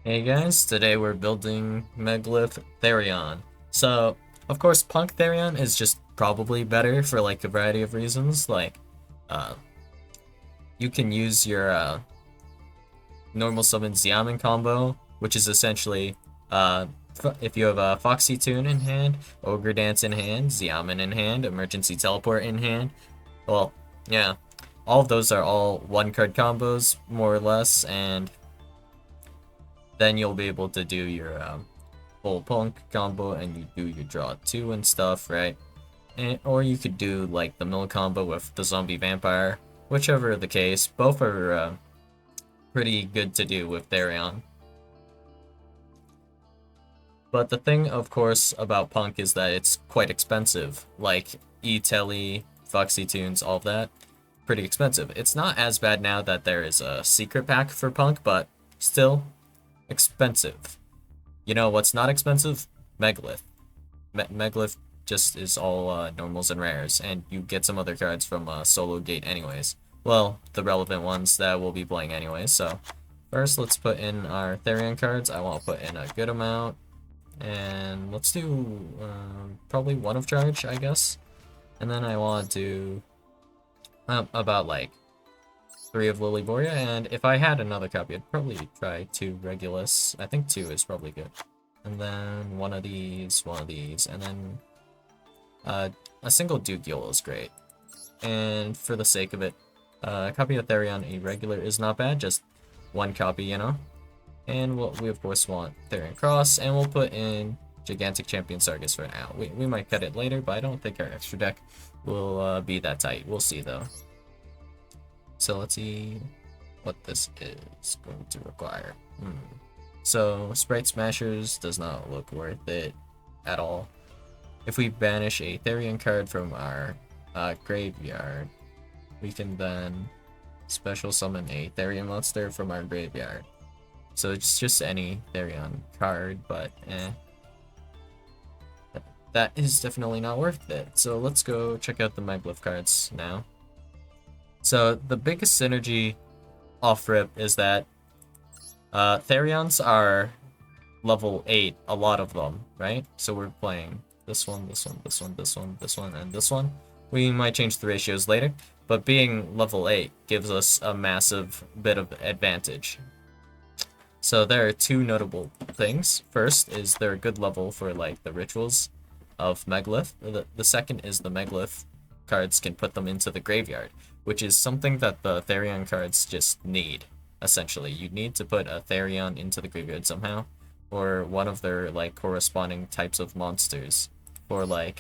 Hey guys, today we're building Megalith Therion. So, of course, Punk Therion is just probably better for like a variety of reasons. Uh, you can use your normal summon Xiamen combo, which is essentially if you have a Foxy Tune in hand, Ogre Dance in hand, Xiamen in hand, Emergency Teleport in hand. Well, yeah, all of those are all one card combos, more or less, and then you'll be able to do your full punk combo and you do your draw two and stuff, right? Or you could do like the mill combo with the zombie vampire, whichever the case. Both are pretty good to do with Therion. But the thing, of course, about punk is that it's quite expensive. Like E-Telly, Foxy Tunes, all of that, pretty expensive. It's not as bad now that there is a secret pack for punk, but still expensive. You know what's not expensive? Megalith. Megalith just is all normals and rares, and you get some other cards from Solo Gate anyways. Well, the relevant ones that we'll be playing anyways, so first let's put in our Therion cards. I want to put in a good amount, and let's do probably one of charge, I guess. And then I want to do about like 3 of Lily Boria, and if I had another copy, I'd probably try 2 Regulus. I think 2 is probably good. And then one of these, and then a single yugioh is great. And for the sake of it, a copy of Therion Irregular is not bad, just one copy, you know? And we of course want Therion Cross, and we'll put in Gigantic Champion Sargus for now. We might cut it later, but I don't think our extra deck will be that tight. We'll see though. So let's see what this is going to require. So Sprite Smashers does not look worth it at all. If we banish a Therion card from our graveyard, we can then special summon a Therion monster from our graveyard. So it's just any Therion card, but that is definitely not worth it. So let's go check out the Megalith cards now. So the biggest synergy off rip is that Therions are level 8, a lot of them, right? So we're playing this one, this one, this one, this one, this one, and this one. We might change the ratios later, but being level 8 gives us a massive bit of advantage. So there are 2 notable things. First is they're a good level for like the rituals of Megalith. The second is the Megalith cards can put them into the graveyard, which is something that the Therion cards just need. Essentially, you need to put a Therion into the graveyard somehow, or one of their like corresponding types of monsters. For like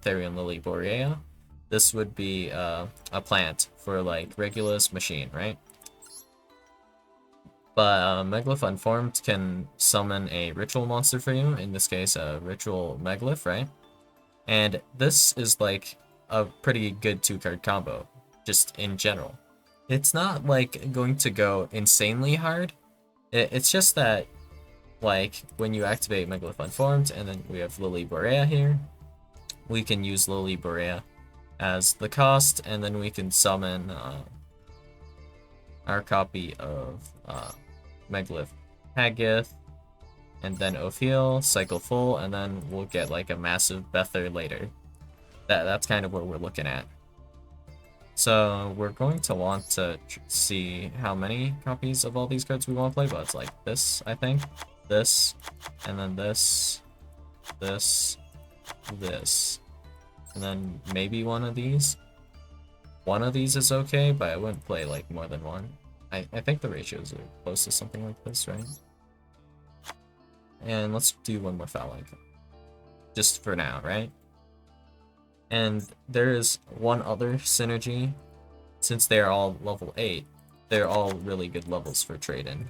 Therion Lily Borea, this would be a plant for like Regulus Machine, right? But Megalith Unformed can summon a ritual monster for you, in this case a ritual Megalith, right? And this is like a pretty good 2-card combo, just in general. It's not like going to go insanely hard. It's just that like when you activate Megalith Unformed, and then we have Lily Borea here, we can use Lily Borea as the cost, and then we can summon our copy of Megalith Haggith, and then Ophiel, cycle full, and then we'll get like a massive Bether later. That's kind of what we're looking at. So we're going to want to see how many copies of all these cards we want to play, but it's like this, I think. This, and then this, this, this, and then maybe one of these. One of these is okay, but I wouldn't play like more than one. I think the ratios are close to something like this, right? And let's do one more foul icon. Just for now, right? And there is one other synergy. Since they are all level 8, they're all really good levels for trade-in.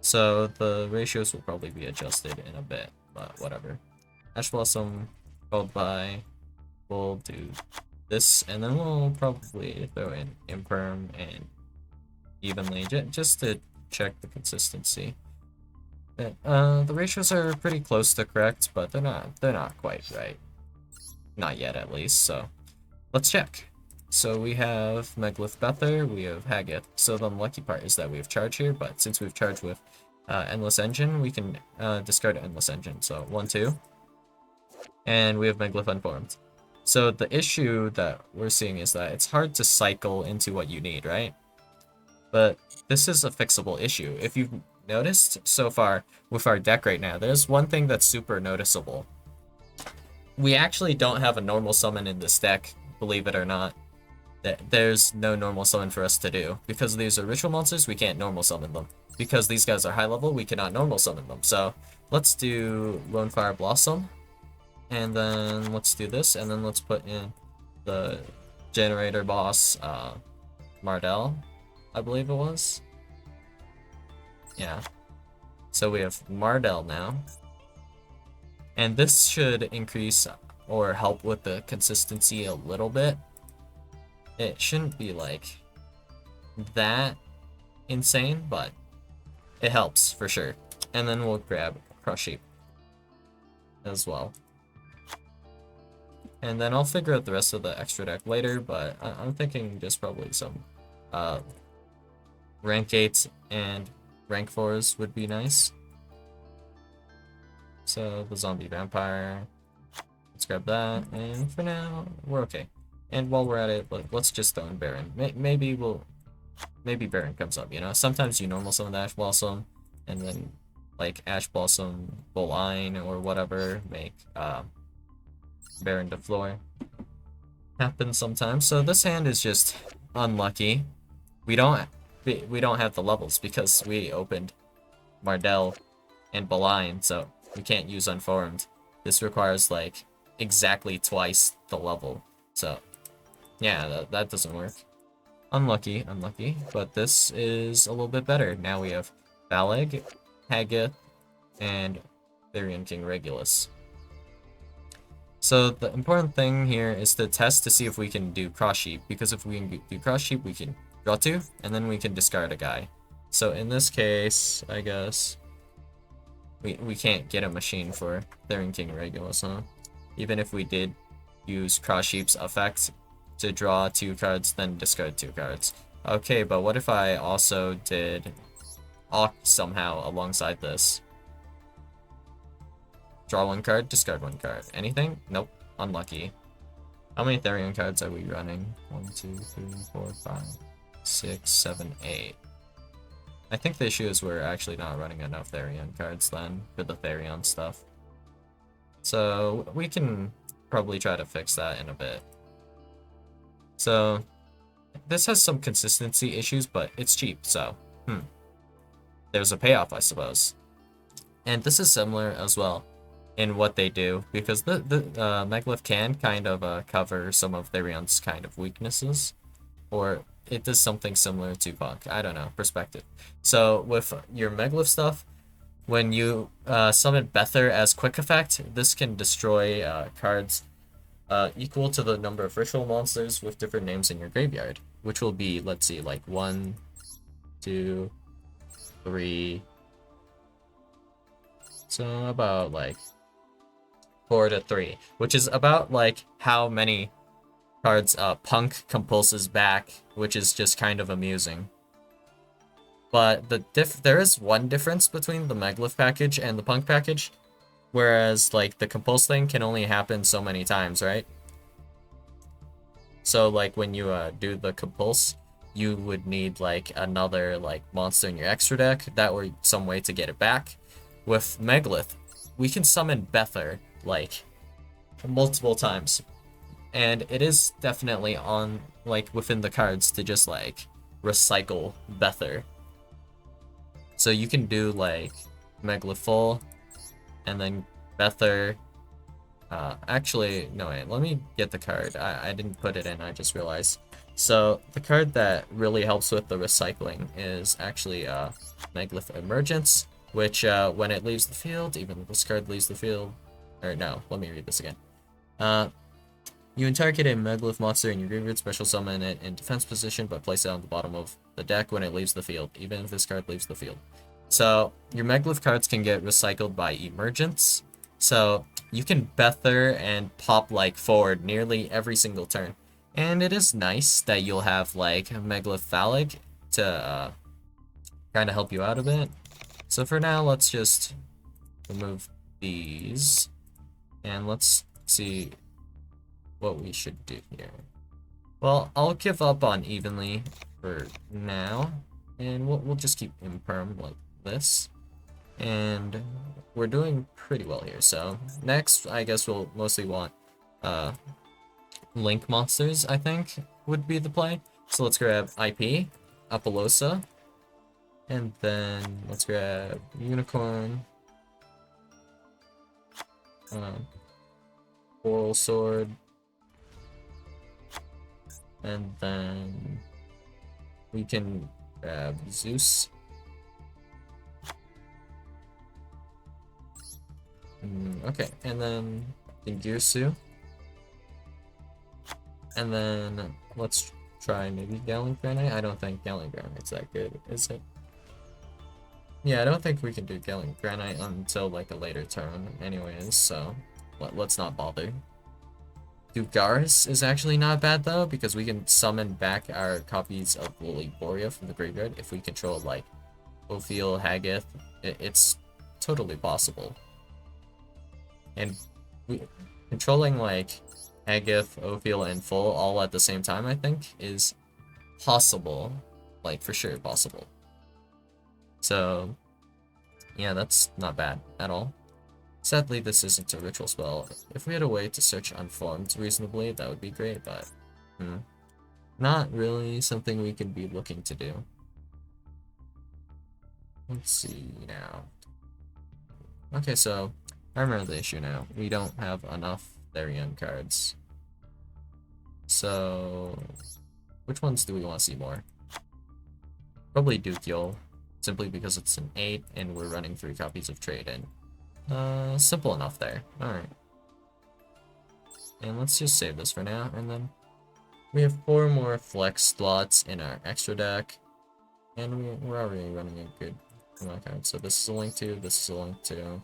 So the ratios will probably be adjusted in a bit, but whatever. Ash Blossom followed by, we'll do this, and then we'll probably throw in Imperm and Evenly, just to check the consistency. The ratios are pretty close to correct, but they're not quite right. Not yet, at least, so let's check. So we have Megalith Bether, we have Haggith. So the lucky part is that we have charge here, but since we've charged with Endless Engine, we can discard Endless Engine. So 1, 2. And we have Megalith Unformed. So the issue that we're seeing is that it's hard to cycle into what you need, right? But this is a fixable issue. If you've noticed so far with our deck right now, there's one thing that's super noticeable. We actually don't have a normal summon in this deck, believe it or not. There's no normal summon for us to do. Because these are ritual monsters, we can't normal summon them. Because these guys are high level, we cannot normal summon them. So let's do Lone Fire Blossom. And then let's do this, and then let's put in the generator boss, Mardell, I believe it was. Yeah. So we have Mardell now. And this should increase or help with the consistency a little bit. It shouldn't be like that insane, but it helps for sure. And then we'll grab Crush Sheep as well. And then I'll figure out the rest of the extra deck later, but I'm thinking just probably some rank 8s and rank 4s would be nice. So the zombie vampire, let's grab that, and for now, we're okay. And while we're at it, let's just throw in Baron. Maybe Baron comes up, you know? Sometimes you normal summon the Ash Blossom, and then like Ash Blossom, Boline, or whatever, make Baron to floor. Happens sometimes. So this hand is just unlucky. We don't have the levels because we opened Mardell and Boline, so we can't use Unformed. This requires like exactly twice the level. So yeah, that doesn't work. Unlucky, but this is a little bit better. Now we have Valeg, Haggith, and Therion King Regulus. So the important thing here is to test to see if we can do Cross Sheep, because if we can do Cross Sheep, we can draw 2, and then we can discard a guy. So in this case, I guess we can't get a machine for Therion King Regulus, huh? Even if we did use Cross Sheep's effect to draw 2 cards, then discard 2 cards. Okay, but what if I also did Awk somehow alongside this? Draw 1 card, discard 1 card. Anything? Nope. Unlucky. How many Therion cards are we running? 1, 2, 3, 4, 5, 6, 7, 8. I think the issue is we're actually not running enough Therion cards then for the Therion stuff. So we can probably try to fix that in a bit. So this has some consistency issues, but it's cheap, so there's a payoff, I suppose. And this is similar as well in what they do, because the Megalith can kind of cover some of Therion's kind of weaknesses, or it does something similar to Punk. I don't know, perspective. So with your Megalith stuff, when you summon Bether as quick effect, this can destroy cards equal to the number of ritual monsters with different names in your graveyard, which will be, let's see, like 1, 2, 3. So about like 4 to 3, which is about like how many cards Punk compulses back, which is just kind of amusing. But there is one difference between the Megalith package and the Punk package, whereas like the compulse thing can only happen so many times, right? So like when you do the compulse, you would need like another like monster in your extra deck, that or some way to get it back. With Megalith, we can summon Bether like multiple times, and it is definitely on like within the cards to just like recycle Bether. So you can do like Megalith full, and then Bether. Actually, no wait, let me get the card. I didn't put it in, I just realized. So the card that really helps with the recycling is actually Megalith Emergence, which when it leaves the field, even if this card leaves the field, or no, let me read this again. You target a Megalith monster in your graveyard, special summon it in defense position, but place it on the bottom of the deck when it leaves the field, even if this card leaves the field. So your Megalith cards can get recycled by Emergence. So you can Bether and pop like forward nearly every single turn. And it is nice that you'll have like Megalith Phallic to kind of help you out a bit. So for now, let's just remove these, and let's see what we should do here. Well, I'll give up on evenly for now, and we'll just keep imperm like this. And we're doing pretty well here. So next, I guess we'll mostly want link monsters, I think, would be the play. So let's grab IP, Apollosa, and then let's grab Unicorn, Coral Sword, and then we can grab Zeus. Okay, and then Girsu. And then let's try maybe Gallant Granite. I don't think Gallant Granite's that good, is it? Yeah, I don't think we can do Gallant Granite until like a later turn anyways, so let's not bother. Dugaris is actually not bad though, because we can summon back our copies of Lily Borea from the graveyard if we control like Ophiel, Haggith. It's totally possible. And controlling like Haggith, Ophiel, and Full all at the same time, I think, is possible. Like, for sure possible. So, yeah, that's not bad at all. Sadly, this isn't a ritual spell. If we had a way to search Unformed reasonably, that would be great, but not really something we could be looking to do. Let's see now. Okay, so I remember the issue now. We don't have enough Therion cards. So, which ones do we want to see more? Probably yugioh, simply because it's an 8 and we're running 3 copies of Trade in. Simple enough there. Alright. And let's just save this for now, and then we have 4 more flex slots in our extra deck, and we're already running a good amount of cards. So this is a link to, this is a link to,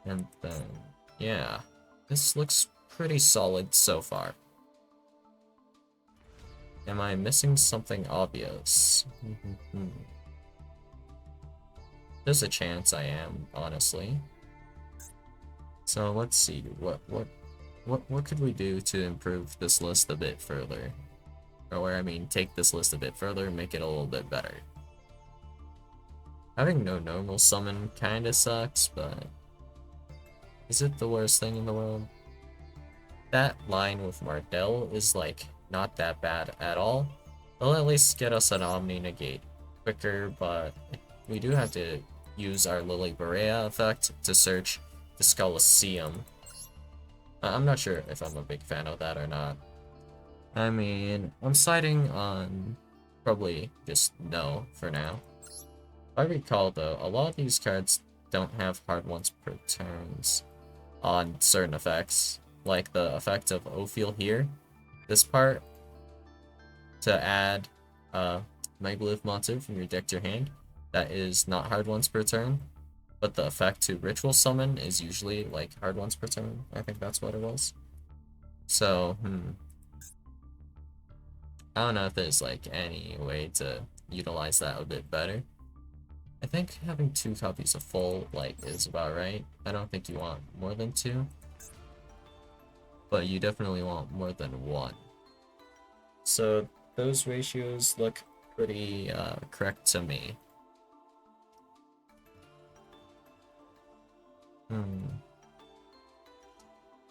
and then, yeah. This looks pretty solid so far. Am I missing something obvious? There's a chance I am, honestly. So let's see, what could we do to improve this list a bit further? Or I mean, take this list a bit further and make it a little bit better. Having no normal summon kinda sucks, but is it the worst thing in the world? That line with Mardell is like not that bad at all. They'll at least get us an Omni Negate quicker, but we do have to use our Lily Borea effect to search the Coliseum. I'm not sure if I'm a big fan of that or not. I mean, I'm siding on probably just no for now. If I recall though, a lot of these cards don't have hard ones per turns on certain effects. Like the effect of Ophiel here. This part, to add Megalith monster from your deck to your hand, that is not hard ones per turn. But the effect to ritual summon is usually like hard ones per turn. I think that's what it was. So, I don't know if there's like any way to utilize that a bit better. I think having 2 copies of Full like is about right. I don't think you want more than 2. But you definitely want more than 1. So those ratios look pretty correct to me.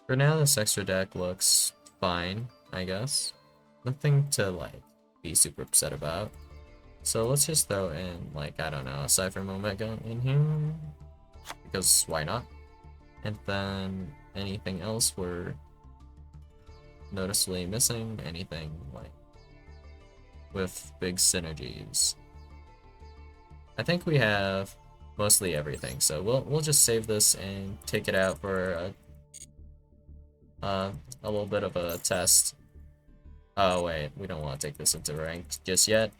For now, this extra deck looks fine, I guess. Nothing to, like, be super upset about. So let's just throw in, like, I don't know, a Cypher Omega in here. Because why not? And then anything else we're noticeably missing, anything, like, with big synergies. I think we have mostly everything, so we'll just save this and take it out for a little bit of a test. Oh wait, we don't want to take this into ranked just yet.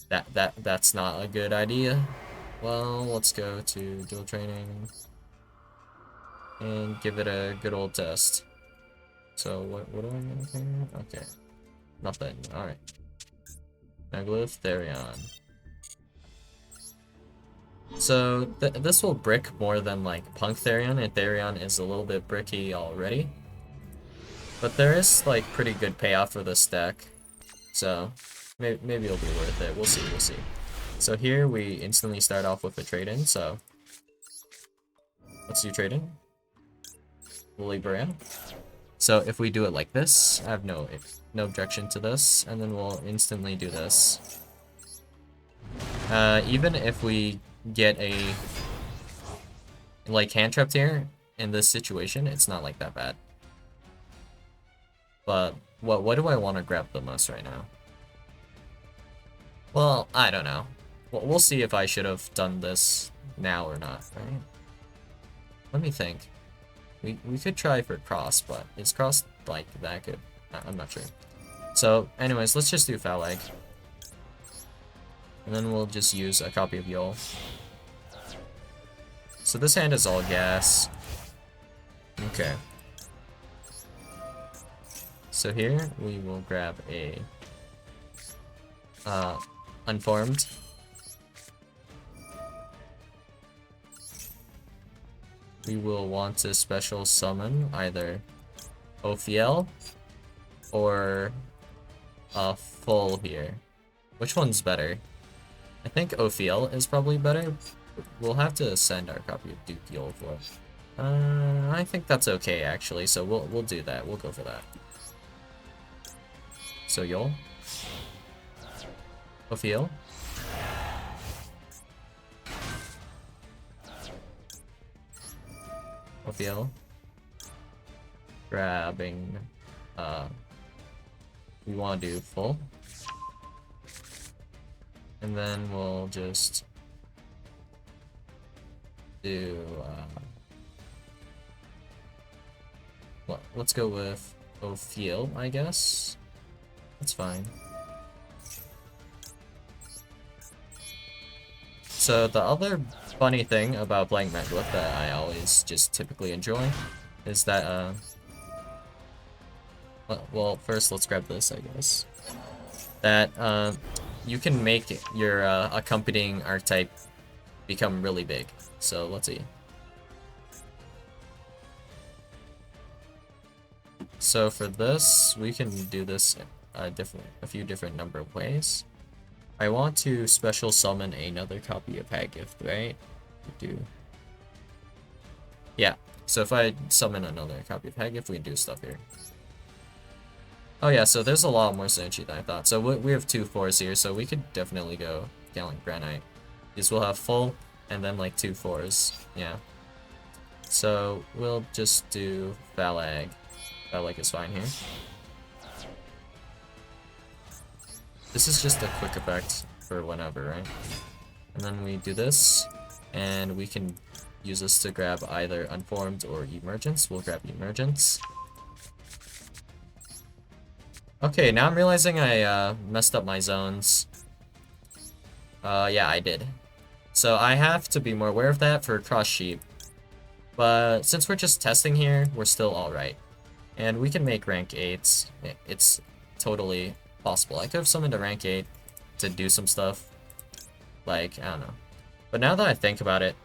That's not a good idea. Well, let's go to dual training and give it a good old test. So what do I get here? Okay, nothing. All right. Megalith, Therion. So this will brick more than like Punk Therion, and Therion is a little bit bricky already. But there is like pretty good payoff for this deck, so maybe it'll be worth it. We'll see, we'll see. So here we instantly start off with a trade-in, so let's do trade-in. Woolly Brand. So if we do it like this, I have no objection to this, and then we'll instantly do this. Even if we get a like hand trapped here in this situation, it's not like that bad. But what do I want to grab the most right now? Well, I don't know. We'll see if I should have done this now or not, right? Let me think. We could try for cross, but is cross like that good? I'm not sure. So anyways, let's just do Foul Egg. And then we'll just use a copy of yugioh. So this hand is all gas. Okay. So here we will grab a Unformed. We will want to special summon either Ophiel or Full here. Which one's better? I think Ophiel is probably better. We'll have to send our copy of Duke Yule for it. I think that's okay actually, so we'll do that. We'll go for that. So Yule. Ophiel. Ophiel. Grabbing we want to do Full. And then we'll just do well, let's go with Ophiel, I guess. That's fine. So the other funny thing about playing Megalith that I always just typically enjoy is that well, first let's grab this, I guess. That you can make your accompanying archetype become really big. So let's see. So for this, we can do this a few different number of ways. I want to special summon another copy of Haggift, right? Yeah. So if I summon another copy of Haggift, we can do stuff here. Oh yeah, so there's a lot more synergy than I thought. So we have 2 4s here, so we could definitely go Gallant Granite. These will have Full, and then like 2 4s. Yeah. So we'll just do Foul Egg. Foul Egg is fine here. This is just a quick effect for whenever, right? And then we do this, and we can use this to grab either Unformed or Emergence. We'll grab Emergence. Okay, now I'm realizing I messed up my zones. Yeah, I did. So I have to be more aware of that for Cross Sheep. But since we're just testing here, we're still alright. And we can make rank 8s. It's totally possible. I could have summoned a rank 8 to do some stuff. Like, I don't know. But now that I think about it,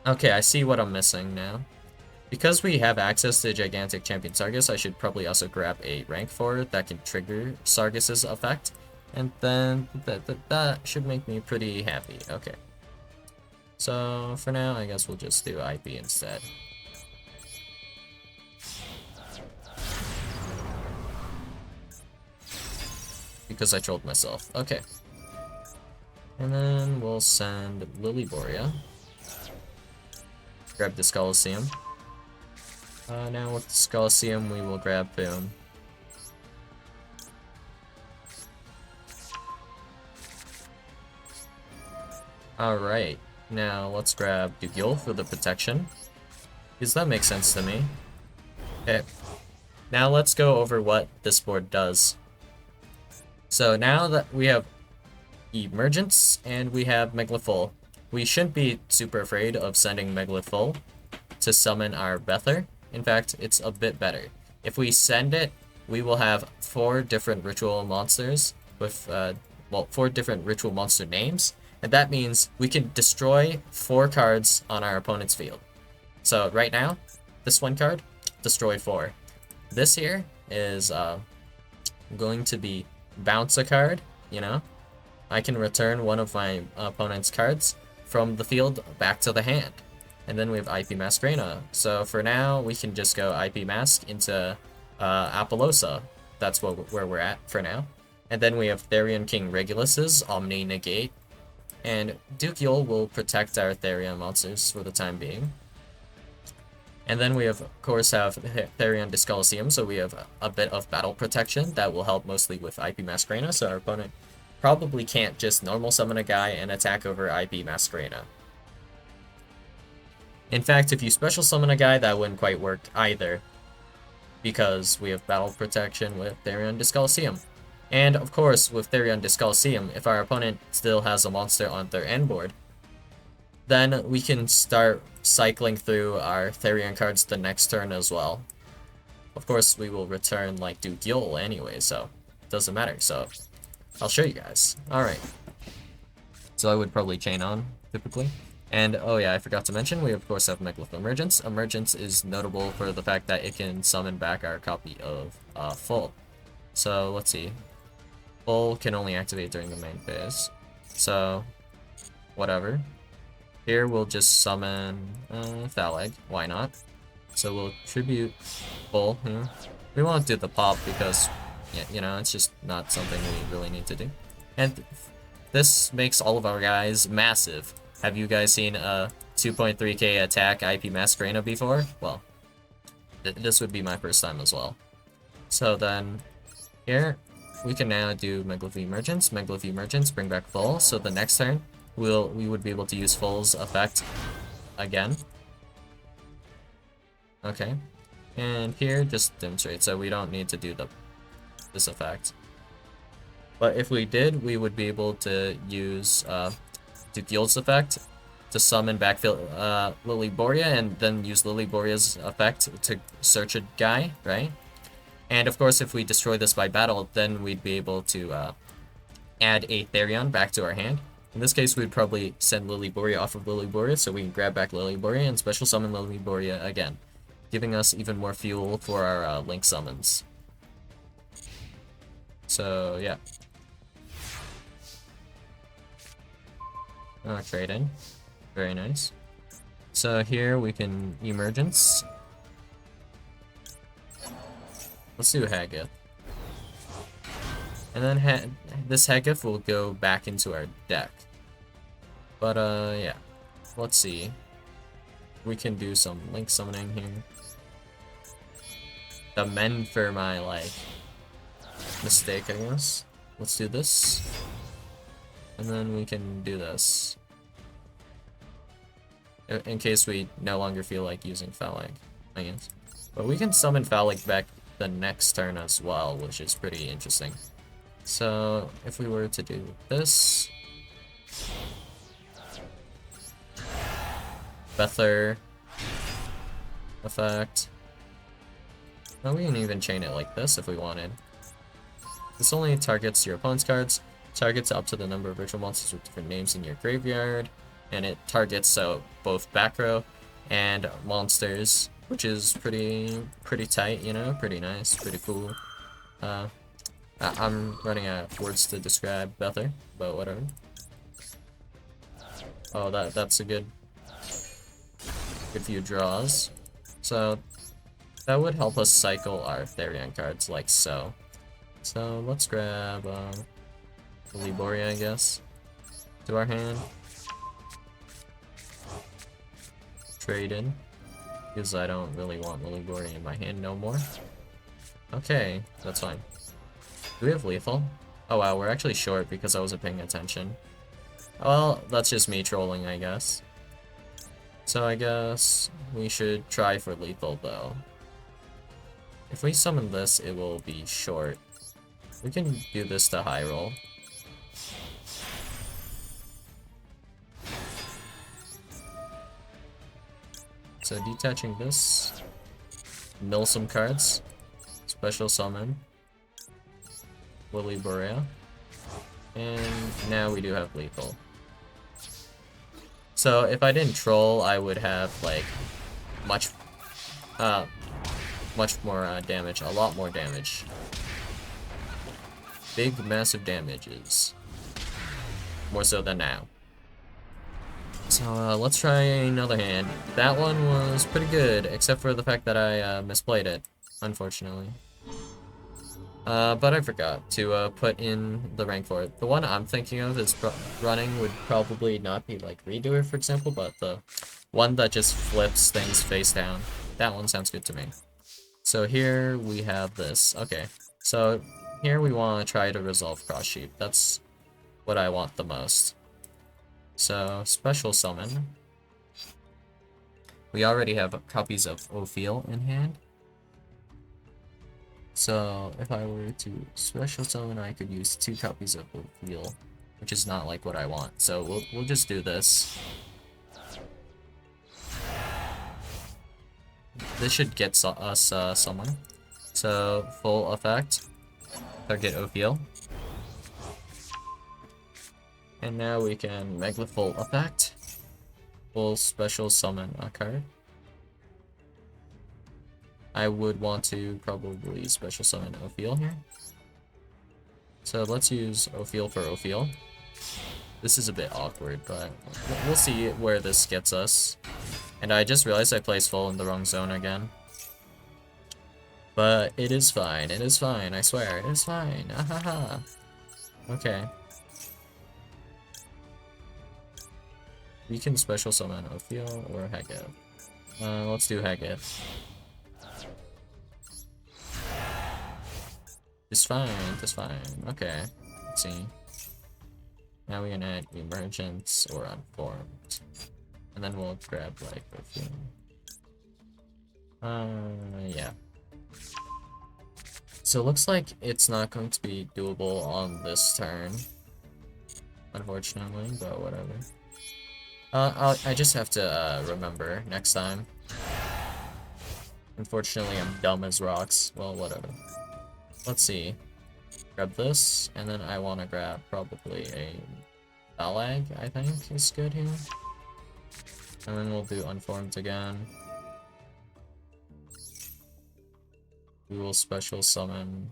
okay, I see what I'm missing now. Because we have access to Gigantic Champion Sargus, I should probably also grab a rank 4 that can trigger Sargus's effect. And then that should make me pretty happy. Okay. So for now, I guess we'll just do IP instead. Because I trolled myself. Okay. And then we'll send Lilyboria. Grab this Coliseum. Now with the Coliseum, we will grab Boom. Alright, now let's grab yugioh for the protection. Because that makes sense to me. Okay. Now let's go over what this board does. So now that we have Emergence and we have Megalith Full, we shouldn't be super afraid of sending Megalith Full to summon our Bether. In fact, it's a bit better. If we send it, we will have 4 different ritual monsters with, well, 4 different ritual monster names, And that means we can destroy 4 cards on our opponent's field. So right now, this one card, destroy 4. This here is going to be bounce a card, you know? I can return one of my opponent's cards from the field back to the hand. And then we have IP Masquerena. So for now, we can just go IP Mask into Apollosa. That's where we're at for now. And then we have Therion King Regulus's Omni Negate. And Yugioh will protect our Therion monsters for the time being. And then we of course have Therion Discoliseum, so we have a bit of battle protection that will help mostly with IP Masquerena, so our opponent probably can't just normal summon a guy and attack over IP Masquerena. In fact, if you special summon a guy, that wouldn't quite work either, because we have battle protection with Therion Discoliseum. And of course, with Therion Discoliseum, if our opponent still has a monster on their end board, then we can start cycling through our Therion cards the next turn as well. Of course, we will return like Yugioh anyway, so it doesn't matter. So I'll show you guys. Alright. So I would probably chain on, typically. And, oh yeah, I forgot to mention, we of course have Megalith Emergence. Emergence is notable for the fact that it can summon back our copy of Full. So, let's see. Full can only activate during the main phase. So, whatever. Here we'll just summon Thalag, why not? So we'll tribute Full here. We won't do the pop because, yeah, you know, it's just not something we really need to do. And this makes all of our guys massive. Have you guys seen a 2.3k attack IP Masquerena before? Well, this would be my first time as well. So then, here, we can now do Megalith Emergence. Megalith Emergence, bring back Full. So the next turn, we would be able to use Full's effect again. Okay. And here, just demonstrate, so we don't need to do this effect. But if we did, we would be able to use Yugioh's effect to summon back Lilyboria, and then use Lilyboria's effect to search a guy, right? And of course, if we destroy this by battle, then we'd be able to add a Therion back to our hand. In this case, we'd probably send Lilyboria off of Lilyboria, so we can grab back Lilyboria and special summon Lilyboria again, giving us even more fuel for our Link summons. So, yeah. Trade in. Very nice. So here we can Emergence. Let's do Hagith. And then this Hagith will go back into our deck. But, yeah. Let's see. We can do some Link summoning here. Amend for my, like, mistake, I guess. Let's do this. And then we can do this. In case we no longer feel like using Phalanx, I guess. But we can summon Phalanx back the next turn as well, which is pretty interesting. So, if we were to do this... Bether effect. Oh, we can even chain it like this if we wanted. This only targets your opponent's cards, targets up to the number of virtual monsters with different names in your graveyard, and it targets both back row and monsters, which is pretty tight, you know, pretty nice, pretty cool. I'm running out of words to describe Bether, but whatever. Oh, that's a good few draws. So that would help us cycle our Therion cards like so. So let's grab Lilyboria, I guess, to our hand. Trade in, because I don't really want Lilyboria in my hand no more. Okay, that's fine. Do we have lethal? Oh wow, we're actually short because I wasn't paying attention. Well, that's just me trolling, I guess. So I guess we should try for lethal though. If we summon this, it will be short. We can do this to high roll. So detaching this, mill some cards, special summon, Lilyboria, and now we do have lethal. So if I didn't troll, I would have like much uh much more damage, a lot more damage. Big massive damages. More so than now. So let's try another hand. That one was pretty good, except for the fact that I misplayed it, unfortunately. But I forgot to put in the rank for it. The one I'm thinking of is running would probably not be like Redoer, for example, but the one that just flips things face down. That one sounds good to me. So here we have this. Okay, so here we want to try to resolve cross sheep. That's what I want the most. So, special summon. We already have copies of Ophiel in hand. So, if I were to special summon, I could use 2 copies of Ophiel, which is not like what I want. So, we'll just do this. This should get us someone. So, full effect. Target Ophiel. And now we can Megalith full effect. We'll special summon a card. I would want to probably special summon Ophiel here. So let's use Ophiel for Ophiel. This is a bit awkward, but we'll see where this gets us. And I just realized I placed full in the wrong zone again. But it is fine, I swear, it is fine, ahaha. Okay. We can special summon Ophiel or Hageth. Let's do Hageth. It's fine, it's fine. Okay, let's see. Now we can add Emergence or Unformed. And then we'll grab, like, Ophiel. Yeah. So it looks like it's not going to be doable on this turn. Unfortunately, but whatever. I just have to remember next time. Unfortunately, I'm dumb as rocks. Well, whatever. Let's see. Grab this, and then I want to grab probably a Balag, I think is good here. And then we'll do Unformed again. We will special summon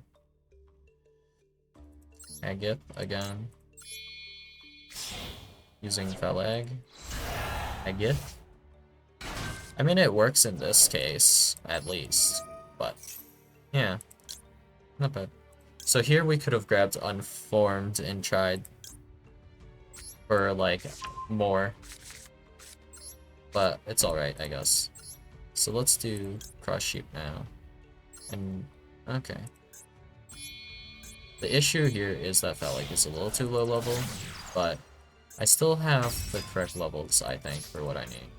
Agith again. Using Phalag. Agith. I mean, it works in this case, at least. But, yeah. Not bad. So here we could have grabbed Unformed and tried for, like, more. But it's alright, I guess. So let's do Cross Sheep now. And, okay. The issue here is that Phalag is a little too low level, but I still have the correct levels, I think, for what I need.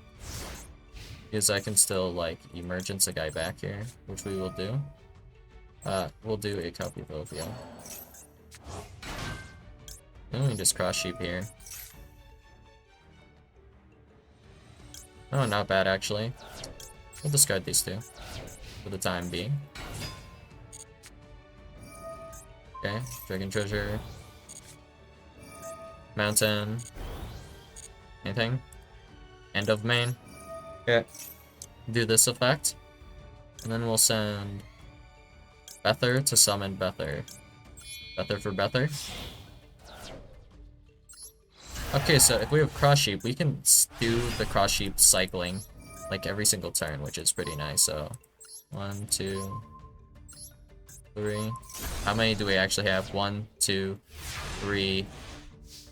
Because I can still, like, Emergence a guy back here, which we will do. We'll do a copy of Ophiel. Then we just Cross Sheep here. Oh, not bad, actually. We'll discard these two for the time being. Okay, Dragon Treasure. Mountain. Anything? End of main. Okay. Do this effect. And then we'll send Bether to summon Bether. Bether for Bether. Okay, so if we have Cross Sheep, we can do the Cross Sheep cycling like every single turn, which is pretty nice. So 1, 2, 3. How many do we actually have? 1, 2, 3,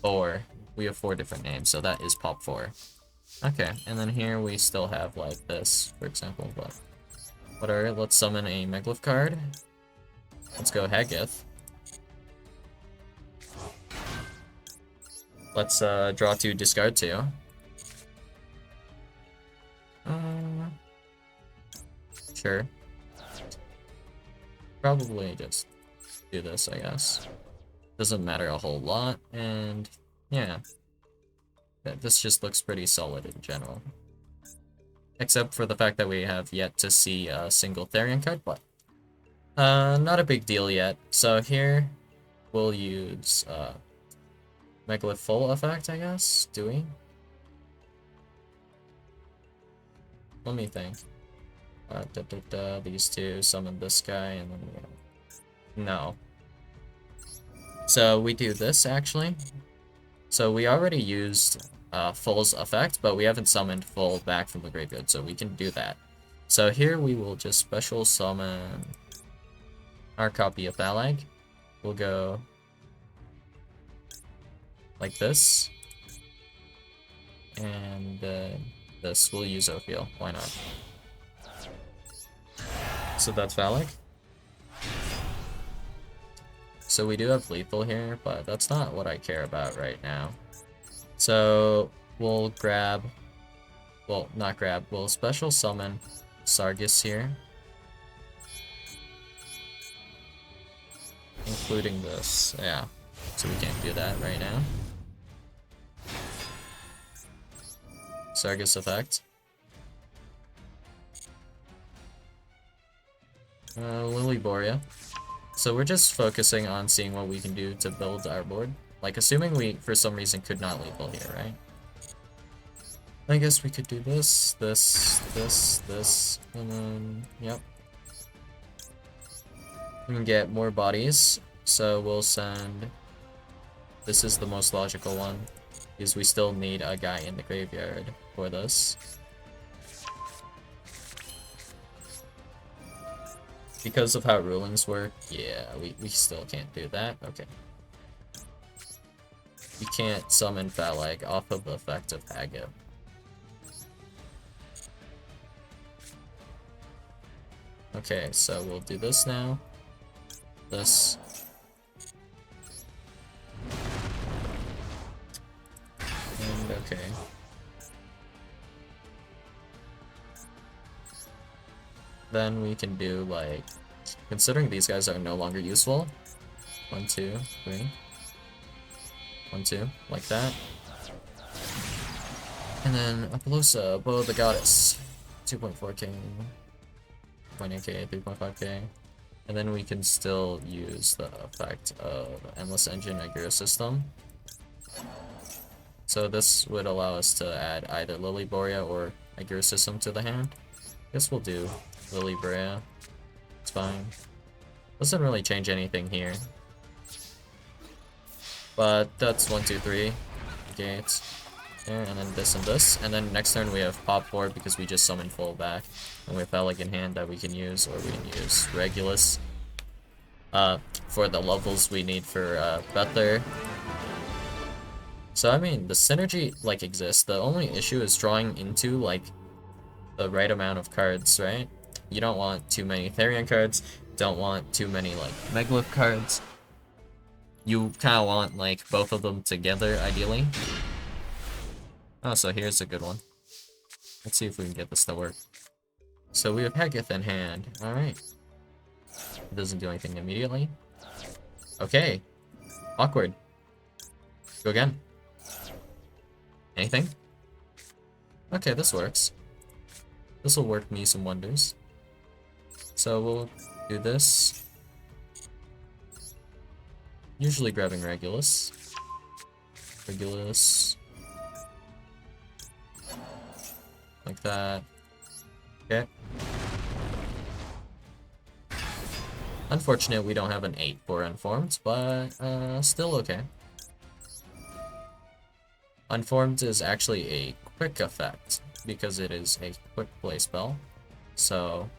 4. We have 4 different names, so that is pop 4. Okay, and then here we still have like this, for example, but whatever. Let's summon a Megalith card. Let's go Hagith. Let's draw 2, discard 2. Sure. Probably just do this, I guess. Doesn't matter a whole lot, and yeah. This just looks pretty solid in general. Except for the fact that we have yet to see a single Therion card, but not a big deal yet. So here, we'll use Megalith full effect, I guess. Do we? let me think. These two, summon this guy, and then no. So we do this, actually. So we already used Full's effect, but we haven't summoned Full back from the graveyard, so we can do that. So here we will just special summon our copy of Thalag. We'll go like this. And this, we'll use Ophiel. Why not? So that's Thalag. So we do have lethal here, but that's not what I care about right now. So we'll grab, well, not grab, we'll special summon Sargus here. Including this, yeah. So we can't do that right now. Sargus effect. Lily Borea. So we're just focusing on seeing what we can do to build our board. Like, assuming we, for some reason, could not lethal here, right? I guess we could do this, this, and then, yep. We can get more bodies, so we'll send... This is the most logical one, because we still need a guy in the graveyard for this. Because of how rulings work, yeah, we still can't do that. Okay. We can't summon Thalag off of the effect of Agate. Okay, so we'll do this now. This. And okay. Then we can do, like, considering these guys are no longer useful. 1, 2, 3. 1, 2, like that. And then Apollosa, Bow of the Goddess. 2.4k. 2.8k, 3.5k. And then we can still use the effect of Endless Engine Yugioh system. So this would allow us to add either Lily Borea or Yugioh system to the hand. I guess we'll do Lily Borea. It's fine. Doesn't really change anything here. But that's 1, 2, 3 gates. There, and then this and this. And then next turn we have Pop Board because we just summoned Full back. And we have Thalag in hand that we can use, or we can use Regulus. For the levels we need for Bether. So I mean, the synergy, like, exists. The only issue is drawing into, like, the right amount of cards, right? You don't want too many Therion cards, don't want too many, like, Megalith cards. You kind of want, like, both of them together, ideally. Oh, so here's a good one. Let's see if we can get this to work. So we have Hegith in hand. Alright. It doesn't do anything immediately. Okay. Awkward. Go again. Anything? Okay, this works. This will work me some wonders. So we'll do this. Usually grabbing Regulus. Regulus. Like that. Okay. Unfortunate we don't have an 8 for Unformed, but still okay. Unformed is actually a quick effect, because it is a quick play spell. So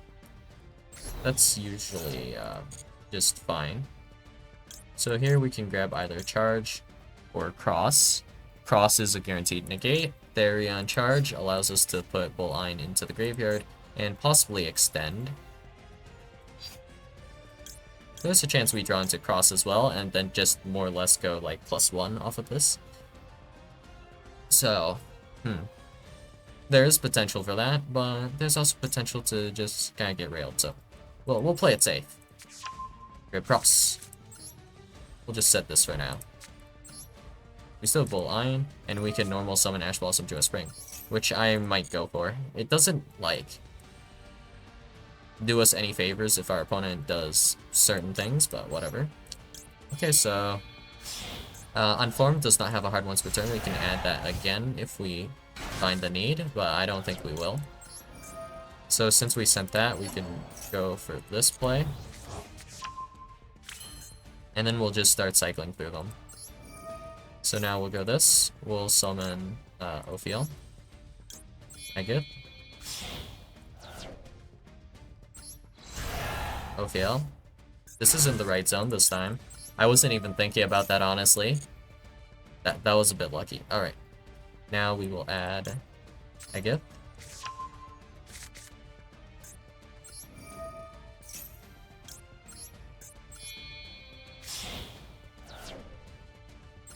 that's usually just fine. So here we can grab either Charge or Cross. Cross is a guaranteed negate. Therion Charge allows us to put Bol'ain into the graveyard and possibly extend. There's a chance we draw into Cross as well, and then just more or less go like +1 off of this. So, there is potential for that, but there's also potential to just kind of get railed, so we'll play it safe. Grab Cross. We'll just set this for now. We still have Bol'ain, and we can normal summon Ash Blossom to a Spring, which I might go for. It doesn't, like, do us any favors if our opponent does certain things, but whatever. Okay, so Unformed does not have a hard once per turn. We can add that again if we find the need, but I don't think we will. So since we sent that, we can go for this play. And then we'll just start cycling through them. So now we'll go this. We'll summon Ophiel. Megalith. Ophiel. This is in the right zone this time. I wasn't even thinking about that, honestly. That was a bit lucky. Alright. Now we will add Megalith.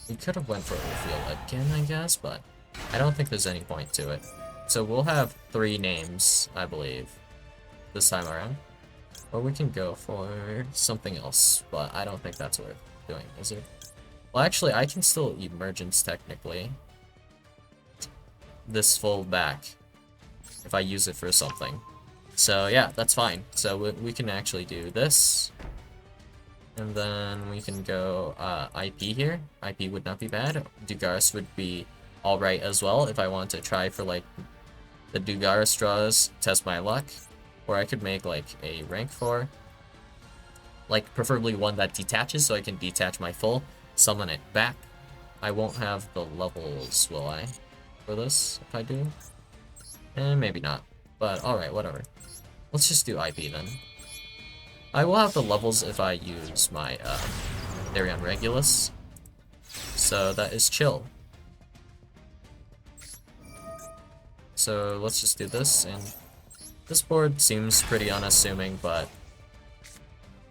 We could have went for Ophiel again, I guess, but I don't think there's any point to it. So we'll have 3 names, I believe, this time around. Or we can go for something else, but I don't think that's worth doing, is it? Well, actually, I can still Emergence, technically. This full back, if I use it for something. So yeah, that's fine. So we can actually do this. And then we can go IP here. IP would not be bad. Dugaris would be alright as well if I want to try for like the Dugaris draws, test my luck. Or I could make like a rank 4. Like preferably one that detaches so I can detach my full, summon it back. I won't have the levels, will I? For this, if I do? Maybe not. But alright, whatever. Let's just do IP then. I will have the levels if I use my Therion Megalith. So that is chill. So let's just do this, and this board seems pretty unassuming, but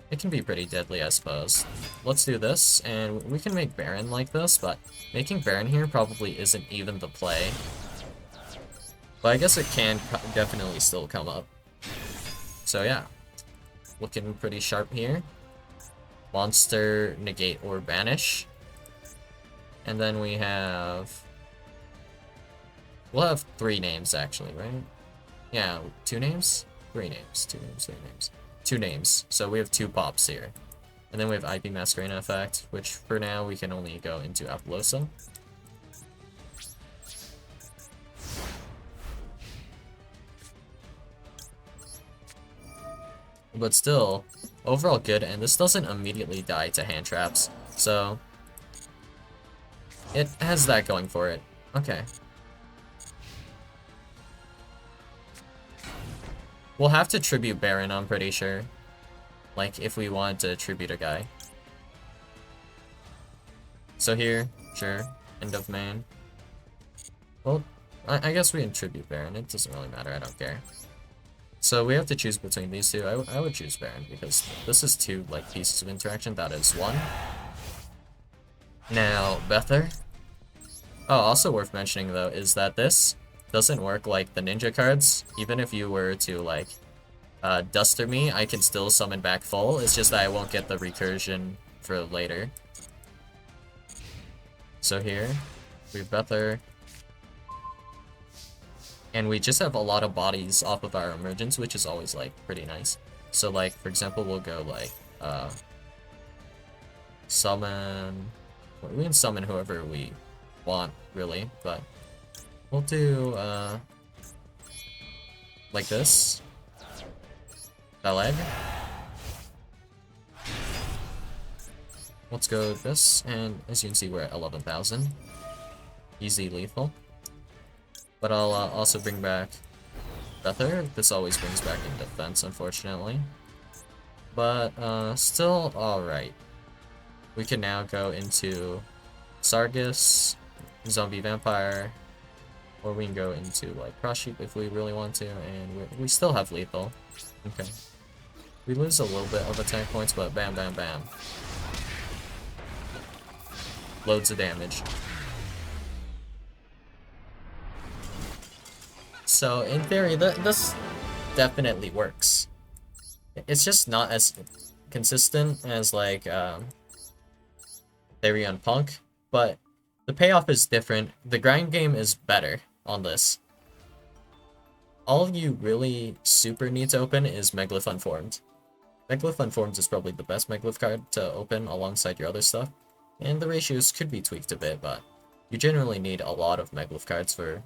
it can be pretty deadly, I suppose. Let's do this, and we can make Baron like this, but making Baron here probably isn't even the play. But I guess it can definitely still come up. So yeah. Looking pretty sharp here. Monster, negate, or banish. And then we have... We'll have 3 names, actually, right? Yeah, 2 names? 3 names. 2 names, 3 names. 2 names. So we have 2 pops here. And then we have IP Masquerena effect, which for now we can only go into Apollosa. But still, overall good, and this doesn't immediately die to hand traps, so it has that going for it. Okay. We'll have to tribute Baron, I'm pretty sure. Like, if we want to tribute a guy. So here, sure, end of main. Well, I guess we can tribute Baron, it doesn't really matter, I don't care. So we have to choose between these two. I would choose Baron because this is 2 like pieces of interaction. That is 1. Now Bether. Oh, also worth mentioning though is that this doesn't work like the ninja cards. Even if you were to like Duster me, I can still summon back full. It's just that I won't get the recursion for later. So here we have Bether. And we just have a lot of bodies off of our emergence, which is always, like, pretty nice. So, like, for example, we'll go, like, summon... We can summon whoever we want, really, but we'll do, like this. Balag. Let's go with this, and as you can see, we're at 11,000. Easy lethal. But I'll also bring back Bether. This always brings back in defense, unfortunately. But still alright. We can now go into Sargus, Zombie Vampire, or we can go into like Cross Sheep if we really want to, and we still have lethal. Okay. We lose a little bit of attack points, but bam, bam, bam. Loads of damage. So, in theory, this definitely works. It's just not as consistent as, like, Therion Punk, but the payoff is different. The grind game is better on this. All you really super need to open is Megalith Unformed. Megalith Unformed is probably the best Megalith card to open alongside your other stuff, and the ratios could be tweaked a bit, but you generally need a lot of Megalith cards for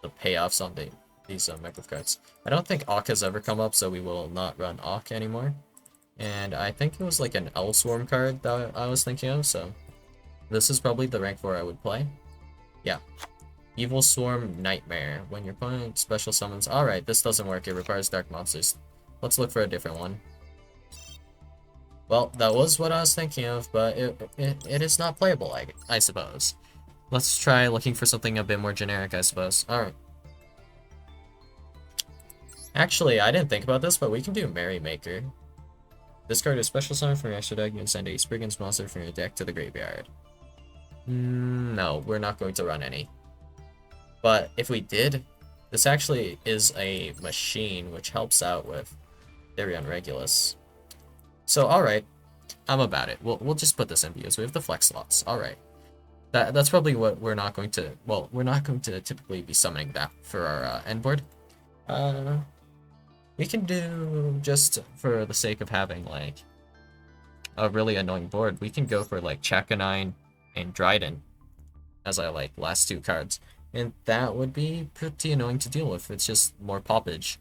the payoffs on the these Megalith cards. I don't think Auk has ever come up, so we will not run Auk anymore. And I think it was like an L Swarm card that I was thinking of, so this is probably the rank 4 I would play. Yeah. Evil Swarm Nightmare. When your opponent special summons... Alright, this doesn't work. It requires dark monsters. Let's look for a different one. Well, that was what I was thinking of, but it is not playable, I suppose. Let's try looking for something a bit more generic, I suppose. Alright. Actually, I didn't think about this, but we can do Merrymaker. Discard a special summon from your extra deck and send a Spriggan's monster from your deck to the graveyard. No, we're not going to run any. But if we did, this actually is a machine which helps out with Therion Megalith. So, alright, I'm about it. We'll just put this in because we have the flex slots. Alright. That's probably what we're not going to... Well, we're not going to typically be summoning that for our end board. We can do, just for the sake of having, like, a really annoying board, we can go for, like, Chakanine and Dryden as our, like, last 2 cards. And that would be pretty annoying to deal with. It's just more poppage.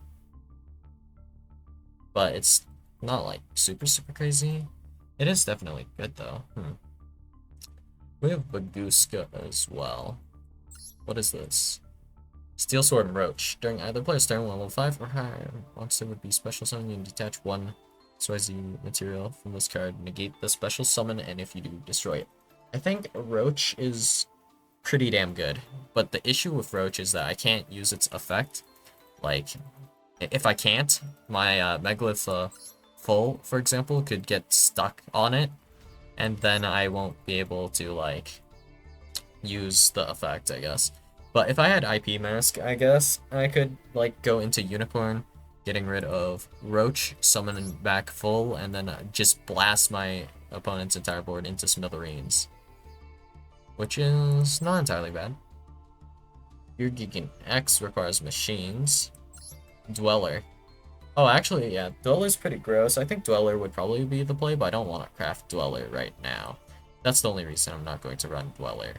But it's not, like, super crazy. It is definitely good, though. We have Baguska as well. What is this? Steel Sword and Roach. During either player's turn, level 5 or higher, monster would be special summon. You can detach 1 XYZ material from this card, negate the special summon, and if you do, destroy it. I think Roach is pretty damn good, but the issue with Roach is that I can't use its effect. Like, if I can't, my Megalith full, for example, could get stuck on it, and then I won't be able to, like, use the effect, I guess. But if I had IP Mask, I guess I could, like, go into Unicorn, getting rid of Roach, summon back full, and then just blast my opponent's entire board into smithereens. Which is not entirely bad. Yugioh X requires machines. Dweller. Oh, actually, yeah, Dweller's pretty gross. I think Dweller would probably be the play, but I don't want to craft Dweller right now. That's the only reason I'm not going to run Dweller.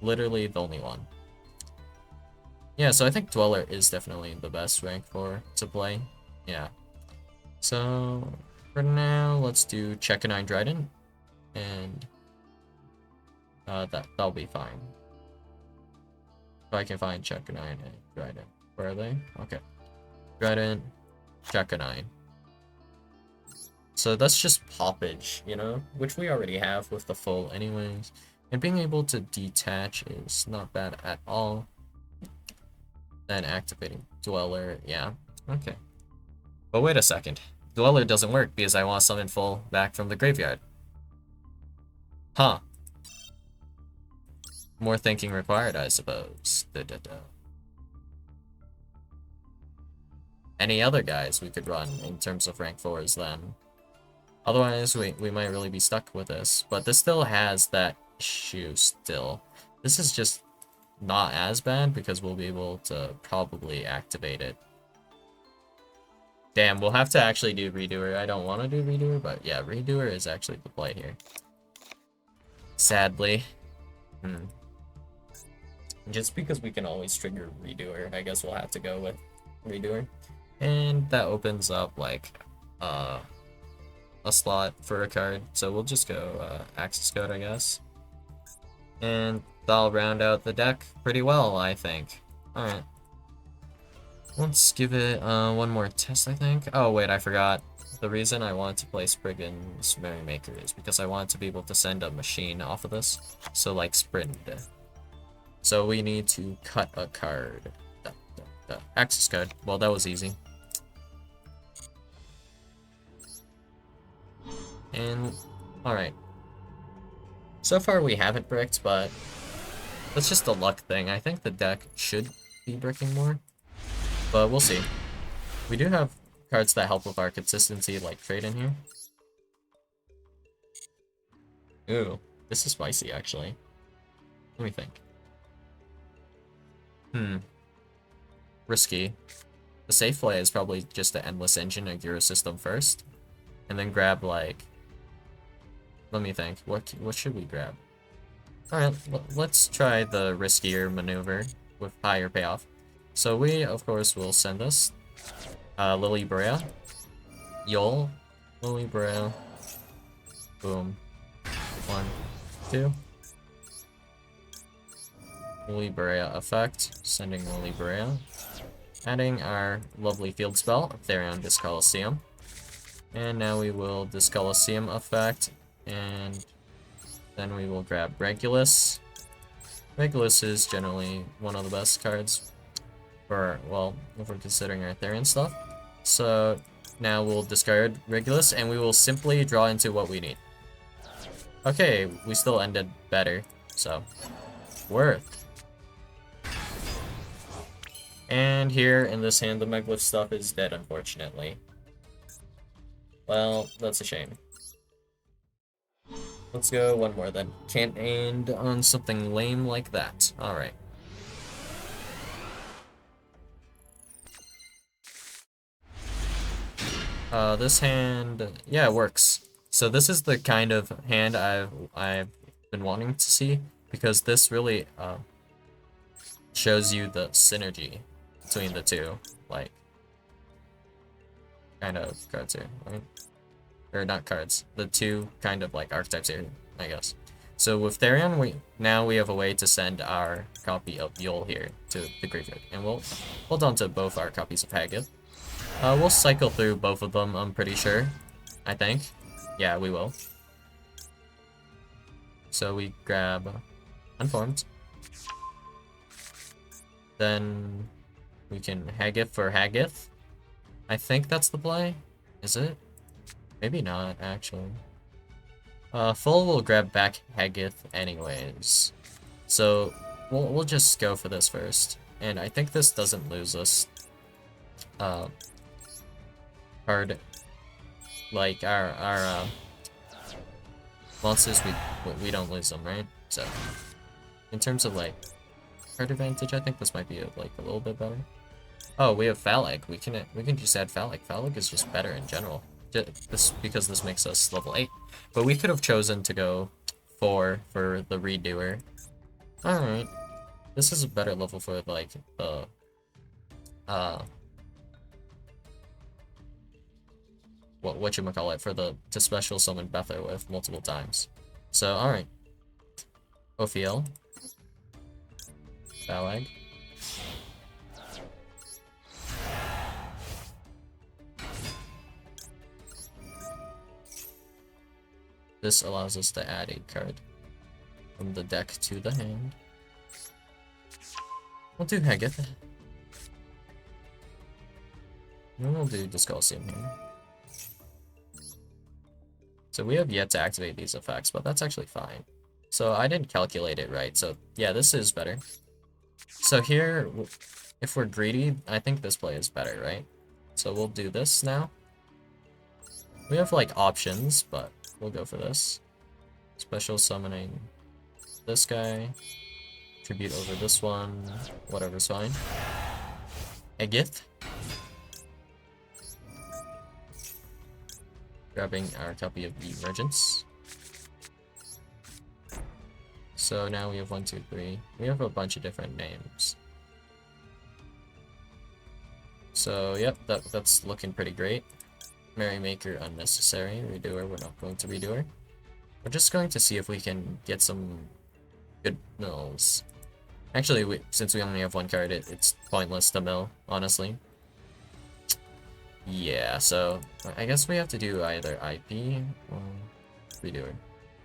Literally the only one. Yeah, so I think Dweller is definitely the best rank for to play. Yeah. So, for now, let's do Chakanine Dryden. And that'll be fine. If I can find Chakanine and Dryden. Where are they? Okay. Dryden, Chakanine. So that's just poppage, you know? Which we already have with the full anyways. And being able to detach is not bad at all. Then activating Dweller, yeah. Okay. But wait a second. Dweller doesn't work because I want to summon full back from the graveyard. Huh. More thinking required, I suppose. Any other guys we could run in terms of rank 4s then. Otherwise, we might really be stuck with this. But this still has that issue still. This is just not as bad because we'll be able to probably activate it. Damn, we'll have to actually do Redoer. I don't want to do Redoer, but yeah, Redoer is actually the play here. Sadly. Just because we can always trigger Redoer, I guess we'll have to go with Redoer. And that opens up, like, a slot for a card. So we'll just go Access Code, I guess. And that'll round out the deck pretty well, I think. Alright. Let's give it one more test, I think. Oh, wait, I forgot. The reason I wanted to play Spriggan's Merrymaker is because I wanted to be able to send a machine off of this. So, like, Sprint. So we need to cut a card. Access code. Well, that was easy. And, alright. So far we haven't bricked, but that's just a luck thing. I think the deck should be bricking more, but we'll see. We do have cards that help with our consistency, like Trade in here. Ooh, this is spicy, actually. Let me think. Risky. The safe play is probably just the Endless Engine and Gear System first, and then grab, like... Let me think. What should we grab? Alright, let's try the riskier maneuver with higher payoff. So we, of course, will send this. Lily Brea. Yol. Lily Brea. Boom. 1, 2. Lily Brea effect. Sending Lily Brea. Adding our lovely field spell, Therion Discoliseum. And now we will Discoliseum effect, and then we will grab Regulus. Regulus is generally one of the best cards for, well, if we're considering our Therion stuff. So now we'll discard Regulus, and we will simply draw into what we need. Okay, we still ended better, so worth. And here in this hand, the Megalith stuff is dead, unfortunately. Well, that's a shame. Let's go one more then. Can't end on something lame like that. Alright. This hand, yeah, it works. So this is the kind of hand I've been wanting to see, because this really shows you the synergy between the two, like, kind of cards here, right? Or not cards, the two kind of like archetypes here, I guess. So with Therion, we have a way to send our copy of Yule here to the graveyard, and we'll hold on to both our copies of Haggith. We'll cycle through both of them, I'm pretty sure. I think. Yeah, we will. So we grab Unformed. Then we can Haggith for Haggith. I think that's the play. Is it? Maybe not, actually. Full will grab back Haggith anyways. So we'll just go for this first. And I think this doesn't lose us card, like our monsters, we don't lose them, right? So in terms of like card advantage, I think this might be like a little bit better. Oh, we have Phallic. We can just add Phallic. Phallic is just better in general. Just because this makes us level 8. But we could have chosen to go 4 for the Redoer. Alright. This is a better level for like the whatchamacallit, for to special summon Bether with multiple times. So alright. Ophiel. Phallag. This allows us to add a card from the deck to the hand. We'll do Haggith. And we'll do Discoliseum here. So we have yet to activate these effects, but that's actually fine. So I didn't calculate it right, so yeah, this is better. So here, if we're greedy, I think this play is better, right? So we'll do this now. We have like options, but we'll go for this. Special summoning this guy. Tribute over this one. Whatever's fine. Haggith. Grabbing our copy of the Emergence. So now we have 1, 2, 3. We have a bunch of different names. So yep, that's looking pretty great. Merrymaker unnecessary. Redoer, we're not going to Redoer. We're just going to see if we can get some good mills. Actually, since we only have one card, it's pointless to mill, honestly. Yeah, so I guess we have to do either IP or Redoer.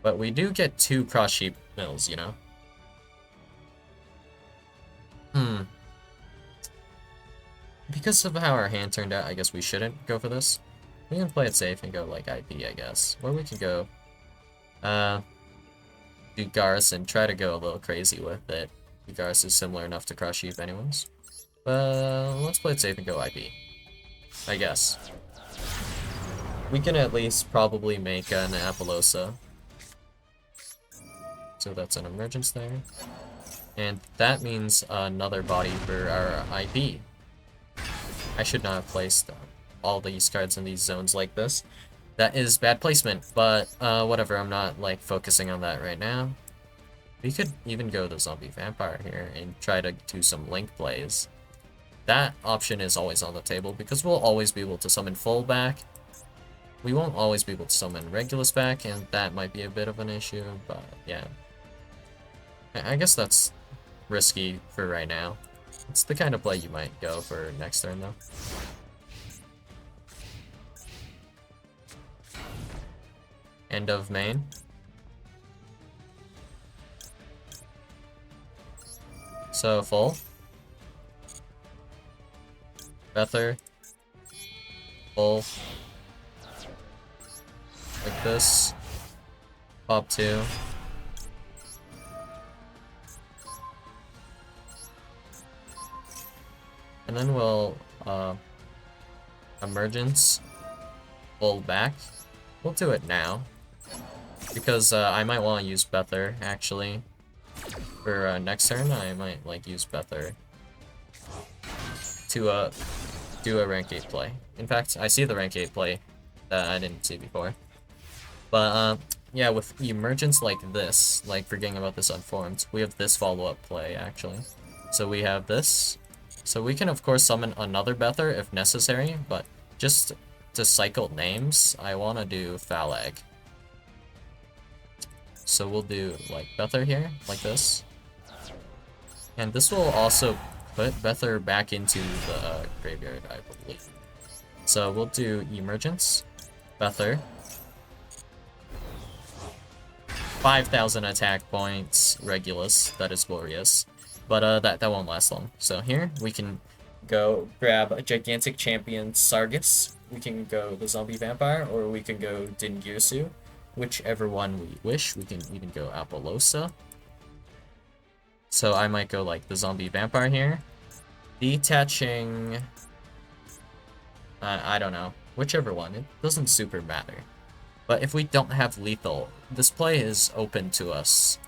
But we do get 2 cross sheep mills, you know? Because of how our hand turned out, I guess we shouldn't go for this. We can play it safe and go like IP, I guess. Or we could go do Garrus and try to go a little crazy with it. Garrus is similar enough to cross sheep anyways. But let's play it safe and go IP, I guess. We can at least probably make an Apollosa. So that's an emergence there. And that means another body for our IP. I should not have placed all these cards in these zones like this. That is bad placement, but whatever, I'm not like focusing on that right now. We could even go the zombie vampire here and try to do some link plays. that option is always on the table because we'll always be able to summon full back. We won't always be able to summon Regulus back, and that might be a bit of an issue, but yeah. I guess that's risky for right now. It's the kind of play you might go for next turn, though. End of main. So, full. Bether. Full. Like this. Pop 2. And then we'll, Emergence. Full back. We'll do it now. Because, I might want to use Bether, actually. For, next turn, I might, like, use Bether to, do a rank 8 play. In fact, I see the rank 8 play that I didn't see before. But, yeah, with Emergence like this, like, forgetting about this Unformed, we have this follow-up play, actually. So we have this. So we can, of course, summon another Bether if necessary, but just to cycle names, I want to do Phalag. So we'll do, like, Bether here, like this. And this will also put Bether back into the graveyard, I believe. So we'll do Emergence, Bether. 5,000 attack points, Regulus, that is glorious. But that won't last long. So here, we can go grab a Gigantic Champion Sargus. We can go the Zombie Vampire, or we can go Dingirsu. Whichever one we wish. We can even go Apollosa. So I might go like the Zombie Vampire here. Detaching... I don't know. Whichever one. It doesn't super matter. But if we don't have lethal, this play is open to us.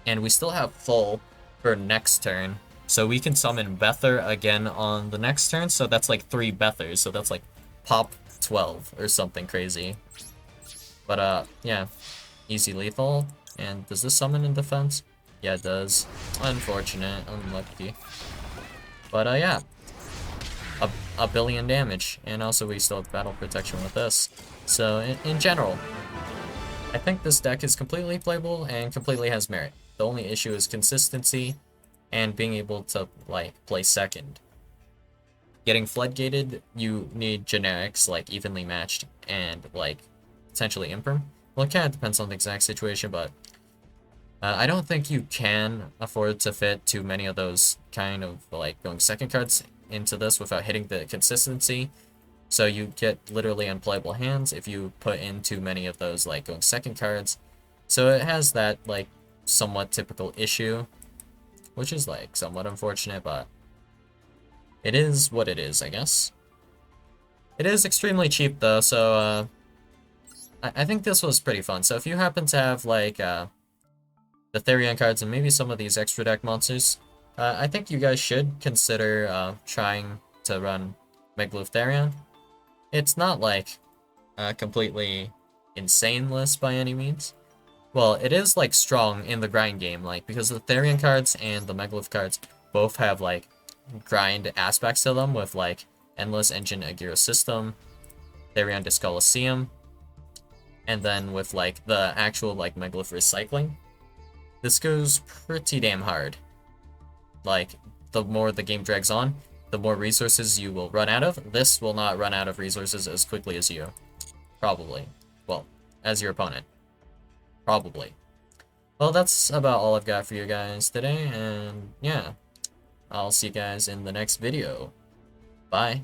And we still have full for next turn. So we can summon Bether again on the next turn. So that's like 3 Bethers. So that's like pop 12 or something crazy. But yeah. Easy lethal. And does this summon in defense? Yeah, it does. Unfortunate. Unlucky. But yeah. A billion damage. And also we still have battle protection with this. So in general, I think this deck is completely playable and completely has merit. The only issue is consistency and being able to, like, play second. Getting floodgated, you need generics, like, evenly matched and, like, potentially imperm. Well, it kind of depends on the exact situation, but I don't think you can afford to fit too many of those kind of, like, going second cards into this without hitting the consistency. So you get literally unplayable hands if you put in too many of those, like, going second cards. So it has that, like, somewhat typical issue, which is, like, somewhat unfortunate, but it is what it is, I guess. It is extremely cheap, though, so I think this was pretty fun. So if you happen to have, like, the Therion cards and maybe some of these extra deck monsters, I think you guys should consider trying to run Megalith Therion. It's not, like, a completely insane list by any means. Well, it is, like, strong in the grind game, like, because the Therion cards and the Megalith cards both have, like, grind aspects to them with, like, Endless Engine Agira System, Therion Discoliseum, and then with, like, the actual, like, Megalith recycling. This goes pretty damn hard. Like, the more the game drags on, the more resources you will run out of. This will not run out of resources as quickly as you. Probably. Well, as your opponent. Probably. Well, that's about all I've got for you guys today, and yeah. I'll see you guys in the next video. Bye.